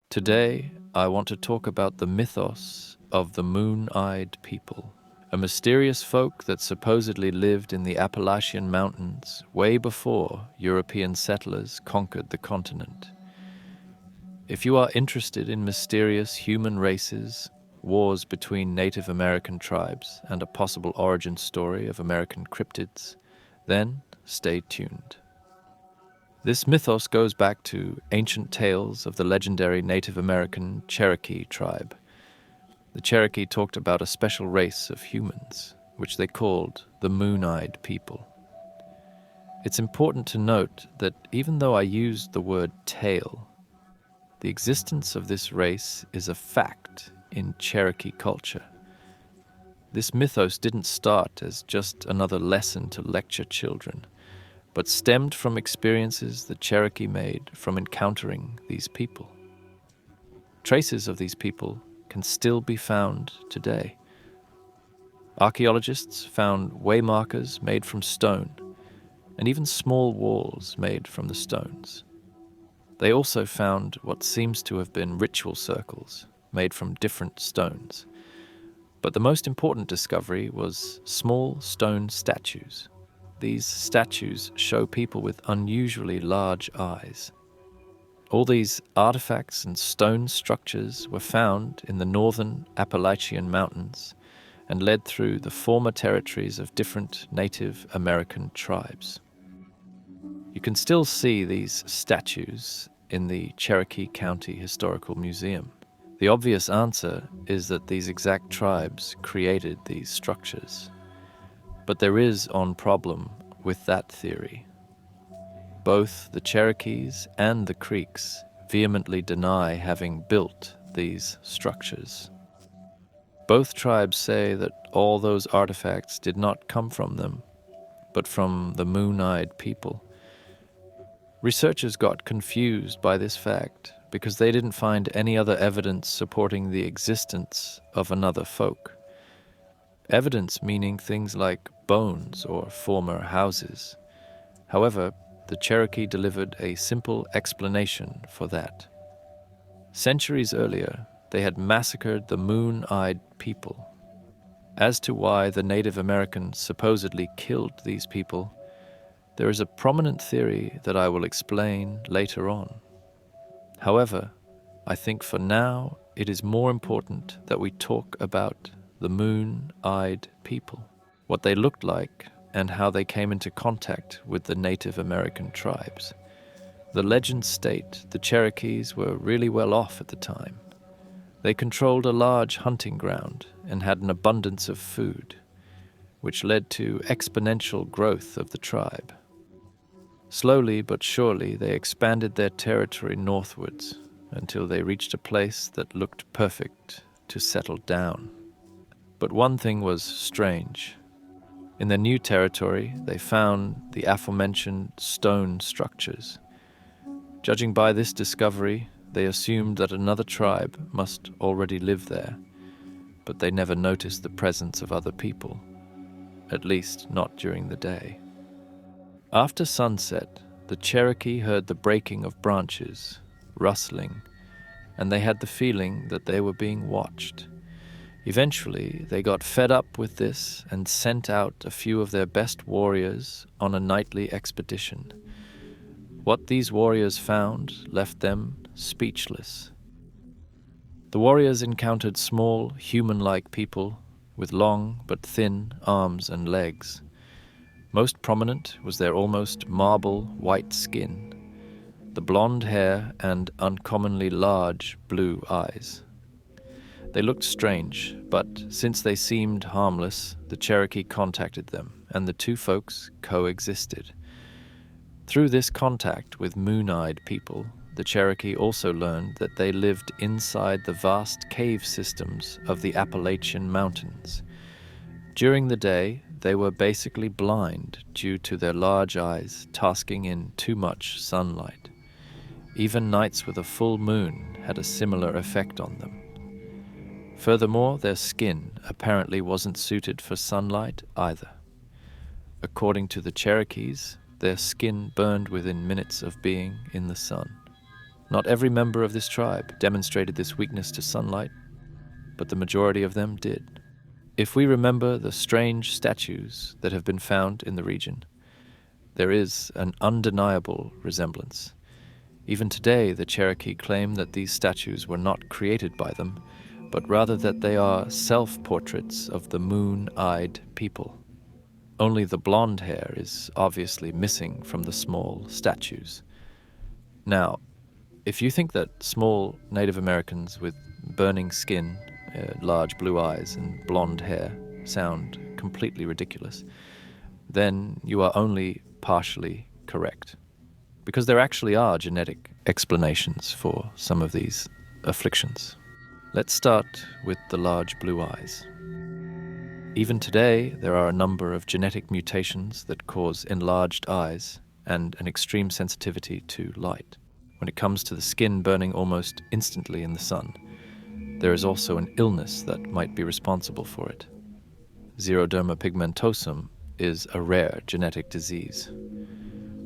Today, I want to talk about the mythos of the moon-eyed people, a mysterious folk that supposedly lived in the Appalachian Mountains way before European settlers conquered the continent. If you are interested in mysterious human races, wars between Native American tribes, and a possible origin story of American cryptids, then stay tuned. This mythos goes back to ancient tales of the legendary Native American Cherokee tribe. The Cherokee talked about a special race of humans, which they called the moon-eyed people. It's important to note that even though I used the word tale, the existence of this race is a fact in Cherokee culture. This mythos didn't start as just another lesson to lecture children, but stemmed from experiences the Cherokee made from encountering these people. Traces of these people can still be found today. Archaeologists found waymarkers made from stone, and even small walls made from the stones. They also found what seems to have been ritual circles made from different stones. But the most important discovery was small stone statues. These statues show people with unusually large eyes. All these artifacts and stone structures were found in the northern Appalachian Mountains and led through the former territories of different Native American tribes. You can still see these statues in the Cherokee County Historical Museum. The obvious answer is that these exact tribes created these structures. But there is one problem with that theory. Both the Cherokees and the Creeks vehemently deny having built these structures. Both tribes say that all those artifacts did not come from them, but from the moon-eyed people. Researchers got confused by this fact because they didn't find any other evidence supporting the existence of another folk. Evidence meaning things like bones or former houses. However, the Cherokee delivered a simple explanation for that. Centuries earlier, they had massacred the moon-eyed people. As to why the Native Americans supposedly killed these people, there is a prominent theory that I will explain later on. However, I think for now it is more important that we talk about the moon-eyed people, what they looked like, and how they came into contact with the Native American tribes. The legends state the Cherokees were really well off at the time. They controlled a large hunting ground and had an abundance of food, which led to exponential growth of the tribe. Slowly but surely they expanded their territory northwards until they reached a place that looked perfect to settle down. But one thing was strange. In their new territory, they found the aforementioned stone structures. Judging by this discovery, they assumed that another tribe must already live there, but they never noticed the presence of other people, at least not during the day. After sunset, the Cherokee heard the breaking of branches, rustling, and they had the feeling that they were being watched. Eventually, they got fed up with this and sent out a few of their best warriors on a nightly expedition. What these warriors found left them speechless. The warriors encountered small, human-like people with long but thin arms and legs. Most prominent was their almost marble white skin, the blonde hair and uncommonly large blue eyes. They looked strange, but since they seemed harmless, the Cherokee contacted them, and the two folks coexisted. Through this contact with moon-eyed people, the Cherokee also learned that they lived inside the vast cave systems of the Appalachian Mountains. During the day, they were basically blind due to their large eyes tasking in too much sunlight. Even nights with a full moon had a similar effect on them. Furthermore, their skin apparently wasn't suited for sunlight either. According to the Cherokees, their skin burned within minutes of being in the sun. Not every member of this tribe demonstrated this weakness to sunlight, but the majority of them did. If we remember the strange statues that have been found in the region, there is an undeniable resemblance. Even today, the Cherokee claim that these statues were not created by them, but rather that they are self-portraits of the moon-eyed people. Only the blonde hair is obviously missing from the small statues. Now, if you think that small Native Americans with burning skin, large blue eyes, and blonde hair sound completely ridiculous, then you are only partially correct. Because there actually are genetic explanations for some of these afflictions. Let's start with the large blue eyes. Even today, there are a number of genetic mutations that cause enlarged eyes and an extreme sensitivity to light. When it comes to the skin burning almost instantly in the sun, there is also an illness that might be responsible for it. Xeroderma pigmentosum is a rare genetic disease.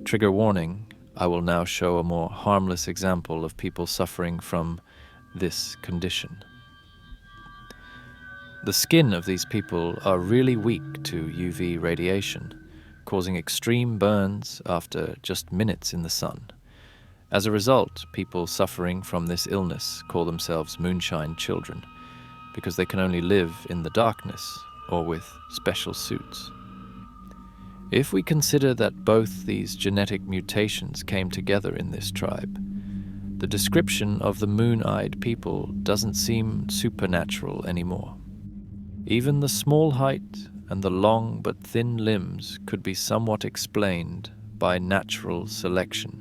Trigger warning, I will now show a more harmless example of people suffering from this condition. The skin of these people are really weak to UV radiation, causing extreme burns after just minutes in the sun. As a result, people suffering from this illness call themselves moonshine children, because they can only live in the darkness or with special suits. If we consider that both these genetic mutations came together in this tribe, the description of the moon-eyed people doesn't seem supernatural anymore. Even the small height and the long but thin limbs could be somewhat explained by natural selection.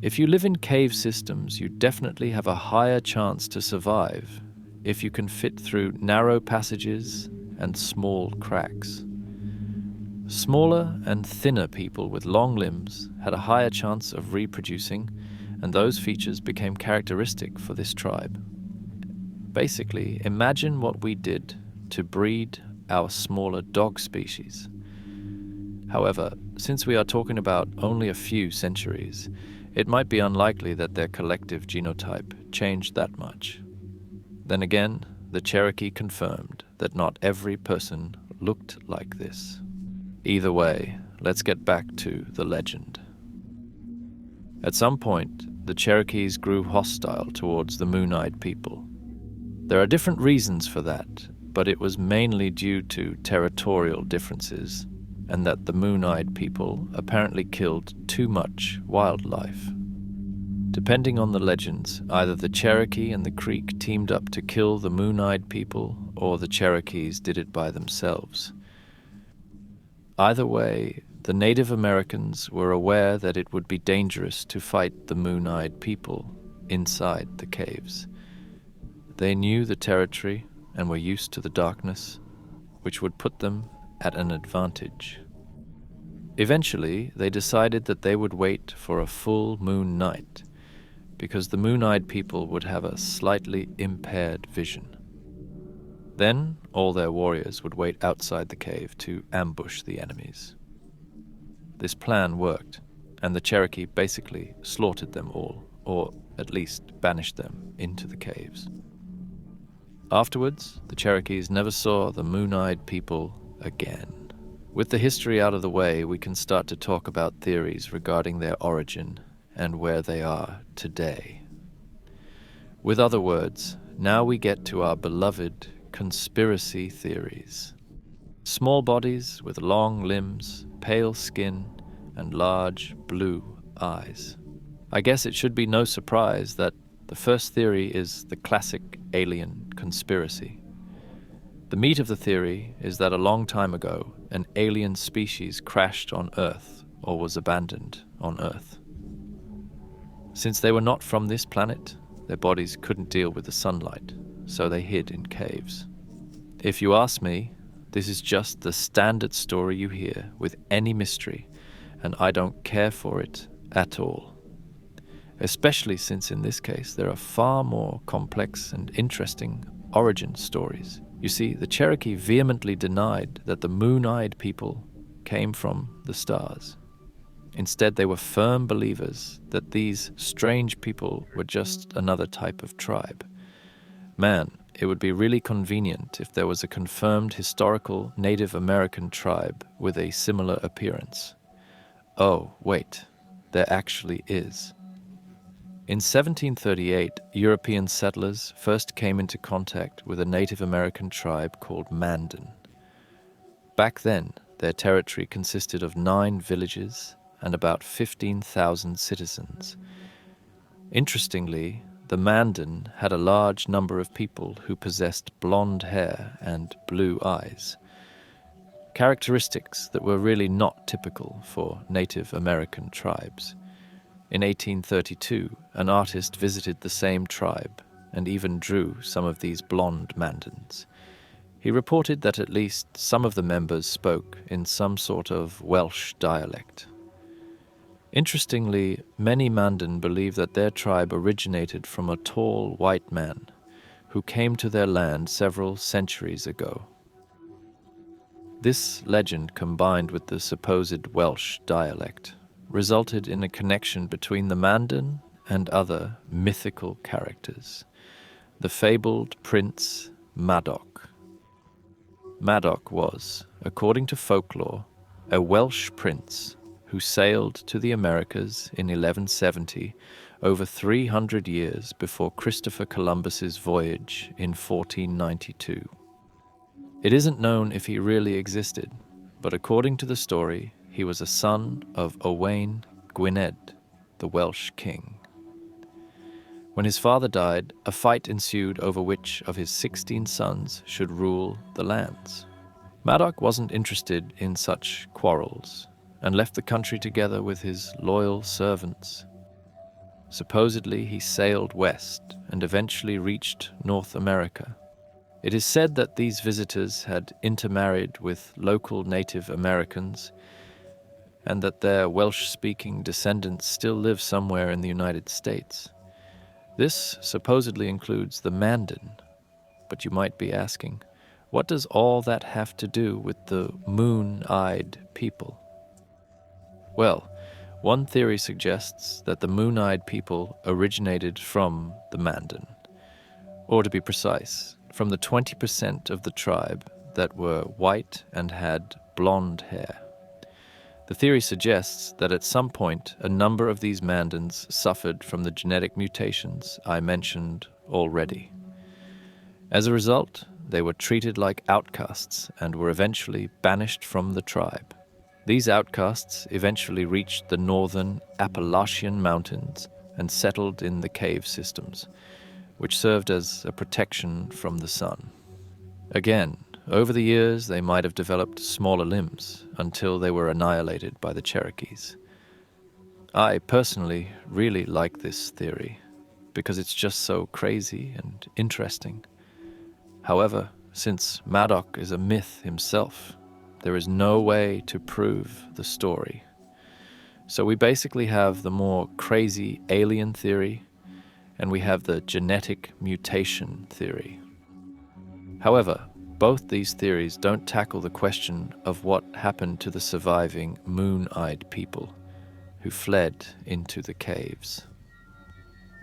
If you live in cave systems, you definitely have a higher chance to survive if you can fit through narrow passages and small cracks. Smaller and thinner people with long limbs had a higher chance of reproducing, and those features became characteristic for this tribe. Basically, imagine what we did to breed our smaller dog species. However, since we are talking about only a few centuries, it might be unlikely that their collective genotype changed that much. Then again, the Cherokee confirmed that not every person looked like this. Either way, let's get back to the legend. At some point, the Cherokees grew hostile towards the moon-eyed people. There are different reasons for that, but it was mainly due to territorial differences, and that the moon-eyed people apparently killed too much wildlife. Depending on the legends, either the Cherokee and the Creek teamed up to kill the moon-eyed people, or the Cherokees did it by themselves. Either way, the Native Americans were aware that it would be dangerous to fight the moon-eyed people inside the caves. They knew the territory and were used to the darkness, which would put them at an advantage. Eventually, they decided that they would wait for a full moon night, because the moon-eyed people would have a slightly impaired vision. Then, all their warriors would wait outside the cave to ambush the enemies. This plan worked, and the Cherokee basically slaughtered them all, or at least banished them into the caves. Afterwards, the Cherokees never saw the moon-eyed people again. With the history out of the way, we can start to talk about theories regarding their origin and where they are today. With other words, now we get to our beloved conspiracy theories. Small bodies with long limbs, pale skin, and large blue eyes. I guess it should be no surprise that the first theory is the classic alien conspiracy. The meat of the theory is that a long time ago, an alien species crashed on Earth or was abandoned on Earth. Since they were not from this planet, their bodies couldn't deal with the sunlight, so they hid in caves. If you ask me, this is just the standard story you hear with any mystery, and I don't care for it at all. Especially since in this case there are far more complex and interesting origin stories. You see, the Cherokee vehemently denied that the moon-eyed people came from the stars. Instead, they were firm believers that these strange people were just another type of tribe. Man, it would be really convenient if there was a confirmed historical Native American tribe with a similar appearance. Oh, wait, there actually is. In 1738, European settlers first came into contact with a Native American tribe called Mandan. Back then, their territory consisted of 9 villages and about 15,000 citizens. Interestingly, the Mandan had a large number of people who possessed blonde hair and blue eyes, characteristics that were really not typical for Native American tribes. In 1832, an artist visited the same tribe and even drew some of these blonde Mandans. He reported that at least some of the members spoke in some sort of Welsh dialect. Interestingly, many Mandan believe that their tribe originated from a tall white man who came to their land several centuries ago. This legend, combined with the supposed Welsh dialect, resulted in a connection between the Mandan and other mythical characters, the fabled Prince Madoc. Madoc was, according to folklore, a Welsh prince who sailed to the Americas in 1170, over 300 years before Christopher Columbus's voyage in 1492. It isn't known if he really existed, but according to the story, he was a son of Owain Gwynedd, the Welsh king. When his father died, a fight ensued over which of his 16 sons should rule the lands. Madoc wasn't interested in such quarrels and left the country together with his loyal servants. Supposedly, he sailed west and eventually reached North America. It is said that these visitors had intermarried with local Native Americans and that their Welsh-speaking descendants still live somewhere in the United States. This supposedly includes the Mandan, but you might be asking, what does all that have to do with the moon-eyed people? Well, one theory suggests that the moon-eyed people originated from the Mandan, or to be precise, from the 20% of the tribe that were white and had blonde hair. The theory suggests that at some point a number of these Mandans suffered from the genetic mutations I mentioned already. As a result, they were treated like outcasts and were eventually banished from the tribe. These outcasts eventually reached the northern Appalachian Mountains and settled in the cave systems, which served as a protection from the sun. Again, over the years they might have developed smaller limbs until they were annihilated by the Cherokees. I personally really like this theory because it's just so crazy and interesting. However, since Madoc is a myth himself, there is no way to prove the story. So we basically have the more crazy alien theory, and we have the genetic mutation theory. However, both these theories don't tackle the question of what happened to the surviving moon-eyed people who fled into the caves.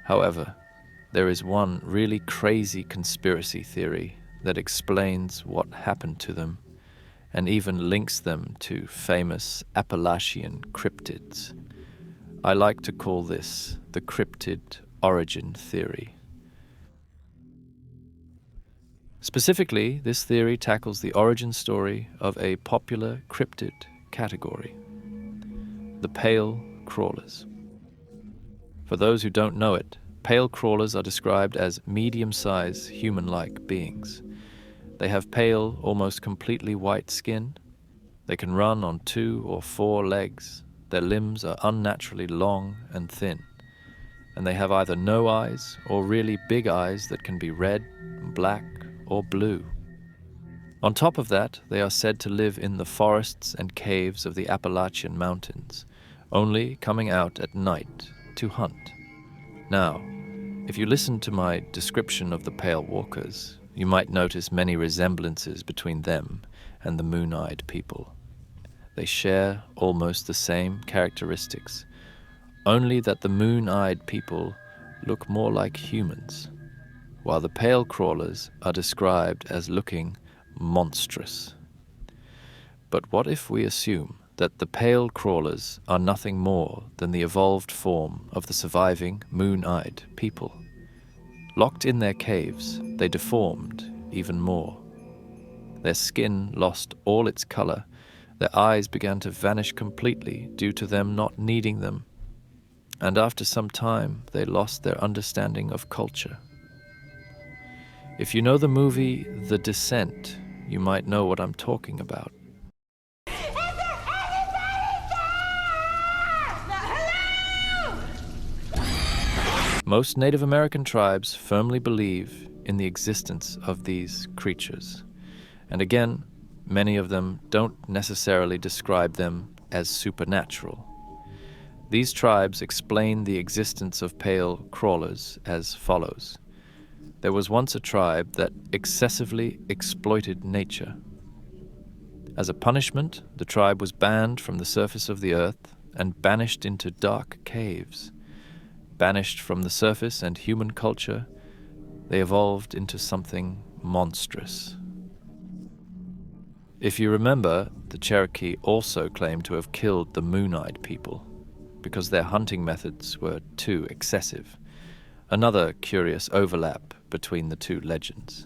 However, there is one really crazy conspiracy theory that explains what happened to them and even links them to famous Appalachian cryptids. I like to call this the cryptid origin theory. Specifically, this theory tackles the origin story of a popular cryptid category, the pale crawlers. For those who don't know it, pale crawlers are described as medium-sized human-like beings. They have pale, almost completely white skin. They can run on 2 or 4 legs. Their limbs are unnaturally long and thin. And they have either no eyes or really big eyes that can be red, black, or blue. On top of that, they are said to live in the forests and caves of the Appalachian Mountains, only coming out at night to hunt. Now, if you listen to my description of the pale walkers, you might notice many resemblances between them and the moon-eyed people. They share almost the same characteristics, only that the moon-eyed people look more like humans, while the pale crawlers are described as looking monstrous. But what if we assume that the pale crawlers are nothing more than the evolved form of the surviving moon-eyed people? Locked in their caves, they deformed even more. Their skin lost all its color. Their eyes began to vanish completely due to them not needing them. And after some time, they lost their understanding of culture. If you know the movie The Descent, you might know what I'm talking about. Most Native American tribes firmly believe in the existence of these creatures. And again, many of them don't necessarily describe them as supernatural. These tribes explain the existence of pale crawlers as follows. There was once a tribe that excessively exploited nature. As a punishment, the tribe was banned from the surface of the earth and banished into dark caves. Banished from the surface and human culture, they evolved into something monstrous. If you remember, the Cherokee also claimed to have killed the moon-eyed people because their hunting methods were too excessive. Another curious overlap between the two legends.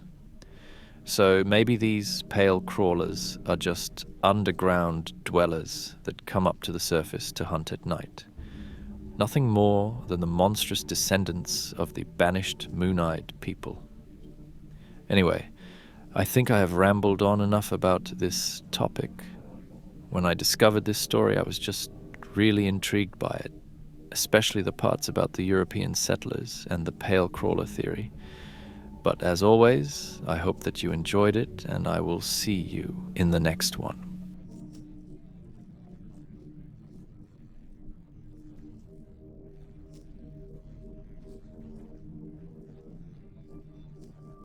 So maybe these pale crawlers are just underground dwellers that come up to the surface to hunt at night. Nothing more than the monstrous descendants of the banished moon-eyed people. Anyway, I think I have rambled on enough about this topic. When I discovered this story, I was just really intrigued by it, especially the parts about the European settlers and the pale crawler theory. But as always, I hope that you enjoyed it, and I will see you in the next one.